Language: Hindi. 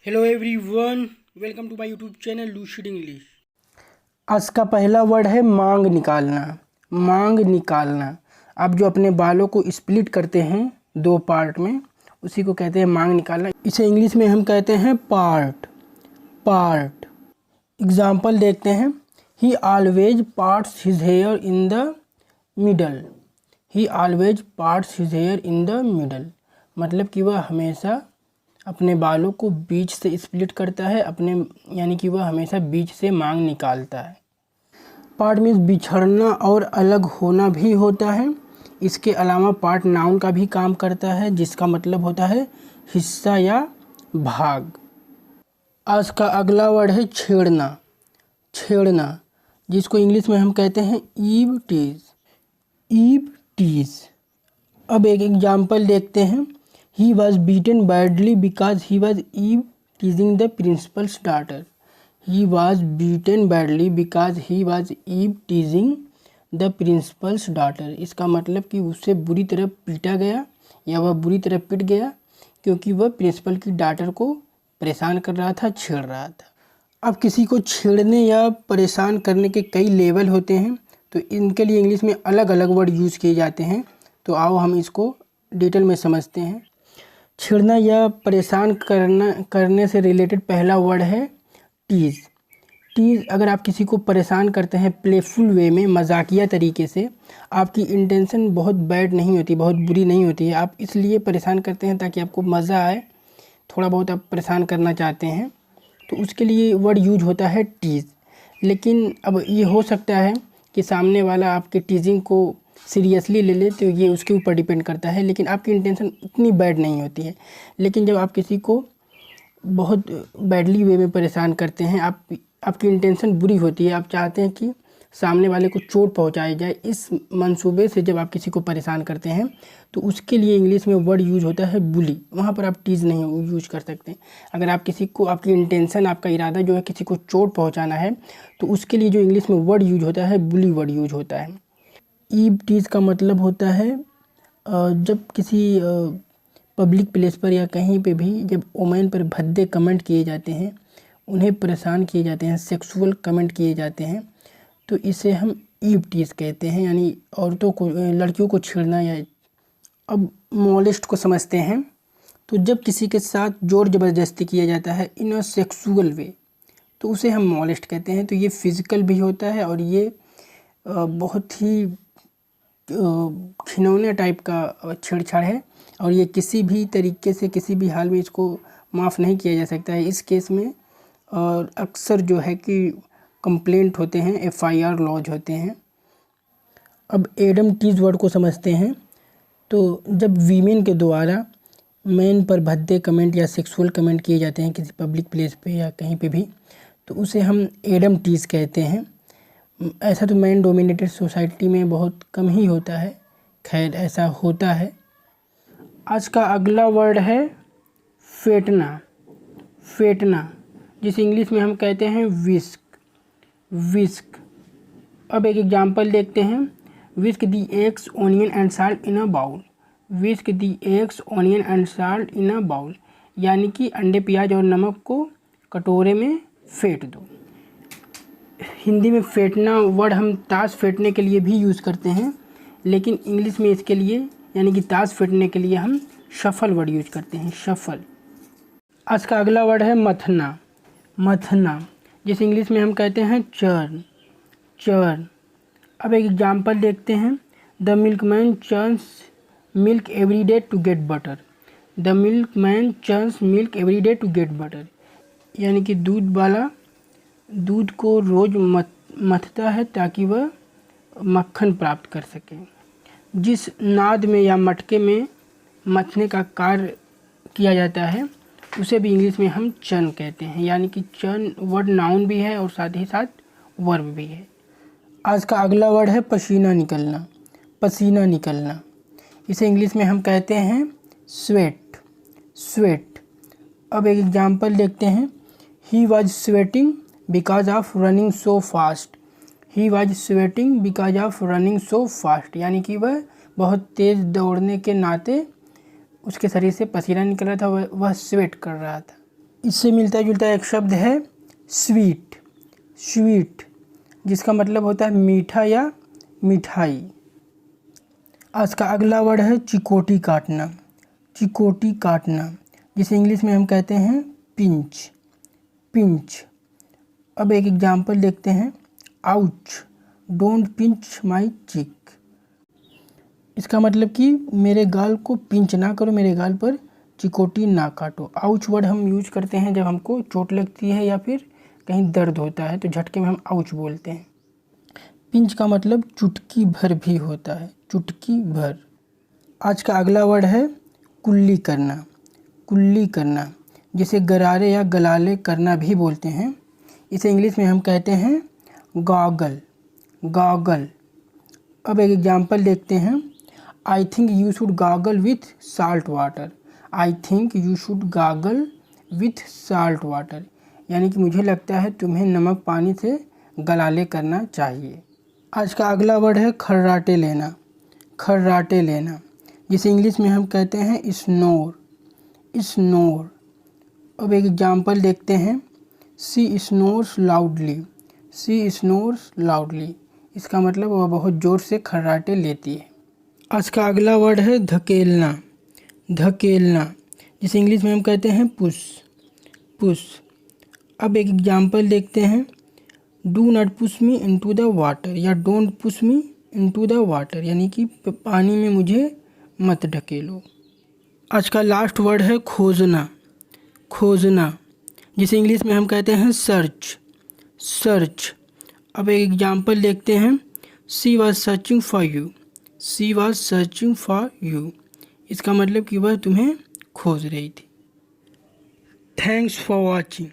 Hello everyone, welcome to my YouTube channel Lucid English. आज का पहला वर्ड है मांग निकालना। मांग निकालना। आप जो अपने बालों को स्प्लिट करते हैं दो पार्ट में, उसी को कहते हैं मांग निकालना। इसे इंग्लिश में हम कहते हैं पार्ट। पार्ट। एग्जाम्पल देखते हैं। ही always parts his here in the middle. He always parts his here in the middle. मतलब कि वह हमेशा अपने बालों को बीच से स्प्लिट करता है, यानी कि वह हमेशा बीच से मांग निकालता है। पार्ट मीन्स बिछड़ना और अलग होना भी होता है। इसके अलावा पार्ट नाउन का भी काम करता है, जिसका मतलब होता है हिस्सा या भाग। आज का अगला वर्ड है छेड़ना। छेड़ना, जिसको इंग्लिश में हम कहते हैं ईव टीज। Ewe tease. अब एक एग्जाम्पल देखते हैं। He was beaten badly because he was eve teasing the principal's daughter. He was beaten badly because he was eve teasing the principal's daughter. इसका मतलब कि उसे बुरी तरह पीटा गया या वह बुरी तरह पिट गया क्योंकि वह प्रिंसिपल की डॉटर को परेशान कर रहा था, छेड़ रहा था। अब किसी को छेड़ने या परेशान करने के कई लेवल होते हैं, तो इनके लिए इंग्लिश में अलग अलग वर्ड यूज़ किए जाते हैं। तो आओ हम इसको डिटेल में समझते हैं। छेड़ना या परेशान करने से रिलेटेड पहला वर्ड है टीज़। टीज़, अगर आप किसी को परेशान करते हैं प्लेफुल वे में, मजाकिया तरीके से, आपकी इंटेंशन बहुत बैड नहीं होती, बहुत बुरी नहीं होती है, आप इसलिए परेशान करते हैं ताकि आपको मज़ा आए, थोड़ा बहुत आप परेशान करना चाहते हैं, तो उसके लिए वर्ड यूज होता है टीज़। लेकिन अब ये हो सकता है कि सामने वाला आपके टीजिंग को सीरियसली ले ले, तो ये उसके ऊपर डिपेंड करता है, लेकिन आपकी इंटेंशन इतनी बैड नहीं होती है। लेकिन जब आप किसी को बहुत बैडली वे में परेशान करते हैं, आपकी इंटेंशन बुरी होती है, आप चाहते हैं कि सामने वाले को चोट पहुंचाई जाए, इस मंसूबे से जब आप किसी को परेशान करते हैं, तो उसके लिए इंग्लिश में वर्ड यूज होता है बुली। वहाँ पर आप टीज़ नहीं यूज कर सकते। अगर आप किसी को, आपकी इंटेंशन, आपका इरादा जो है किसी को चोट पहुँचाना है, तो उसके लिए जो इंग्लिश में वर्ड यूज होता है बुली वर्ड यूज होता है। ईव टीज़ का मतलब होता है जब किसी पब्लिक प्लेस पर या कहीं पे भी जब वुमेन पर भद्दे कमेंट किए जाते हैं, उन्हें परेशान किए जाते हैं, सेक्सुअल कमेंट किए जाते हैं, तो इसे हम ईव टीज़ कहते हैं, यानी औरतों को, लड़कियों को छेड़ना। या अब मॉलेस्ट को समझते हैं। तो जब किसी के साथ ज़ोर ज़बरदस्ती किया जाता है इन अ सेक्सुअल वे, तो उसे हम मॉलेस्ट कहते हैं। तो ये फिज़िकल भी होता है और ये बहुत ही खिलौने टाइप का छेड़छाड़ है, और ये किसी भी तरीके से, किसी भी हाल में इसको माफ़ नहीं किया जा सकता है। इस केस में और अक्सर जो है कि कंप्लेंट होते हैं, FIR लॉज होते हैं। अब एडम टीज़ वर्ड को समझते हैं। तो जब वीमेन के द्वारा मैन पर भद्दे कमेंट या सेक्सुअल कमेंट किए जाते हैं किसी पब्लिक प्लेस पे या कहीं पे भी, तो उसे हम एडम टीज़ कहते हैं। ऐसा तो मैन डोमिनेटेड सोसाइटी में बहुत कम ही होता है, खैर ऐसा होता है। आज का अगला वर्ड है फेंटना। फेंटना, जिसे इंग्लिश में हम कहते हैं विस्क। विस्क। अब एक एग्जांपल देखते हैं। Whisk the eggs, onion and salt in a bowl. Whisk the eggs, onion and salt in a bowl, यानी कि अंडे, प्याज और नमक को कटोरे में फेंट दो। हिंदी में फेंटना वर्ड हम ताश फेंटने के लिए भी यूज़ करते हैं, लेकिन इंग्लिश में इसके लिए, यानी कि ताश फेंटने के लिए, हम शफल वर्ड यूज करते हैं, शफल। आज का अगला वर्ड है मथना। मथना, जिसे इंग्लिश में हम कहते हैं चर्न। चर्न। अब एक एग्जांपल देखते हैं। The milkman churns milk every day to get butter. The milkman churns milk every day to get butter, यानी कि दूध वाला दूध को रोज़ मथता है ताकि वह मक्खन प्राप्त कर सके। जिस नाद में या मटके में मथने का कार्य किया जाता है, उसे भी इंग्लिश में हम चर्न कहते हैं, यानी कि चर्न वर्ड नाउन भी है और साथ ही साथ वर्ब भी है। आज का अगला वर्ड है पसीना निकलना। पसीना निकलना, इसे इंग्लिश में हम कहते हैं स्वेट। स्वेट। अब एक एग्जांपल देखते हैं। He was sweating because of running so fast. He was sweating because of running so fast, यानी कि वह बहुत तेज़ दौड़ने के नाते उसके शरीर से पसीना निकल रहा था, वह स्वेट कर रहा था। इससे मिलता जुलता एक शब्द है स्वीट, स्वीट जिसका मतलब होता है मीठा या मिठाई। आज का अगला वर्ड है चिकोटी काटना, चिकोटी काटना जिसे इंग्लिश में हम कहते हैं पिंच, पिंच। अब एक एग्जाम्पल देखते हैं, आउच डोंट पिंच माई चिक। इसका मतलब कि मेरे गाल को पिंच ना करो, मेरे गाल पर चिकोटी ना काटो। आउच वर्ड हम यूज करते हैं जब हमको चोट लगती है या फिर कहीं दर्द होता है तो झटके में हम आउच बोलते हैं। पिंच का मतलब चुटकी भर भी होता है, चुटकी भर। आज का अगला वर्ड है कुल्ली करना, कुल्ली करना जिसे गरारे या गलाले करना भी बोलते हैं। इसे इंग्लिश में हम कहते हैं गॉगल, गॉगल। अब एक एग्जांपल देखते हैं, I think you should goggle with salt water, I think you should goggle with salt water यानी कि मुझे लगता है तुम्हें नमक पानी से गलाले करना चाहिए। आज का अगला वर्ड है खर्राटे लेना, खर्राटे लेना जिसे इंग्लिश में हम कहते हैं स्नोर, स्नोर। अब एक एग्जांपल देखते हैं, सी स्नोर्स लाउडली, सी स्नोर्स लाउडली इसका मतलब वह बहुत ज़ोर से खर्राटे लेती है। आज का अगला वर्ड है धकेलना, धकेलना जिसे इंग्लिश में हम कहते हैं पुश, पुश। अब एक एग्जांपल देखते हैं, do not push me into the water या don't push me into the water यानी कि पानी में मुझे मत ढकेलो। आज का लास्ट वर्ड है खोजना, खोजना जिसे इंग्लिश में हम कहते हैं सर्च, सर्च। अब एक एग्जांपल देखते हैं, she was searching for you, she was searching for you इसका मतलब कि वह तुम्हें खोज रही थी। Thanks for watching.